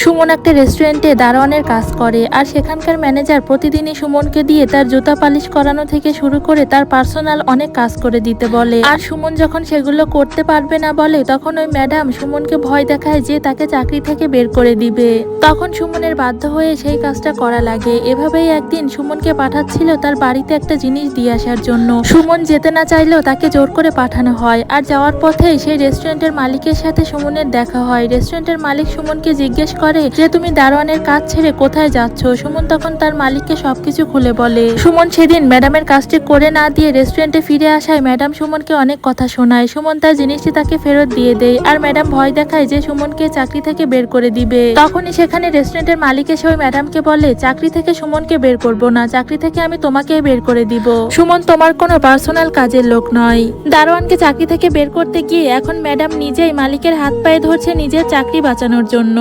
সুমন একটা রেস্টুরেন্টে দারোয়ানের কাজ করে আর সেখানকার ম্যানেজার প্রতিদিনই সুমনকে দিয়ে তার জুতা পালিশ করানো থেকে শুরু করে তার পার্সোনাল অনেক কাজ করে দিতে বলে। আর সুমন যখন সেগুলো করতে পারবে না বলে তখন ওই ম্যাডাম সুমনকে ভয় দেখায় যে তাকে চাকরি থেকে বের করে দিবে। তখন সুমনের বাধ্য হয়ে সেই কাজটা করা লাগে। এভাবেই একদিন সুমনকে পাঠাচ্ছিল তার বাড়িতে একটা জিনিস দিয়ে আসার জন্য। সুমন যেতে না চাইলেও তাকে জোর করে পাঠানো হয়। আর যাওয়ার পথেই সেই রেস্টুরেন্টের মালিকের সাথে সুমনের দেখা হয়। রেস্টুরেন্টের মালিক সুমনকে জিজ্ঞেস করে যে তুমি দারোয়ানের কাজ ছেড়ে কোথায় যাচ্ছ। সুমন তখন তার মালিককে সবকিছু খুলে বলে। সুমন সেদিন ম্যাডামের কাজটি করে না দিয়ে রেস্টুরেন্টে ফিরে আসায় ম্যাডাম সুমনকে অনেক কথা শোনায়। সুমন তার জিনিসটি তাকে ফেরত দিয়ে দেয় আর ম্যাডাম ভয় দেখায় যে সুমনকে চাকরি থেকে বের করে দিবে। তখনই সেখানে রেস্টুরেন্টের মালিক এসে ওই ম্যাডামকে বলে চাকরি থেকে সুমনকে বের করব না, চাকরি থেকে আমি তোমাকে বের করে দিব। সুমন তোমার কোনো পার্সোনাল কাজের লোক নয়। দারোয়ানকে চাকরি থেকে বের করতে গিয়ে এখন ম্যাডাম নিজেই মালিকের হাত পায়ে ধরছে নিজের চাকরি বাঁচানোর জন্য।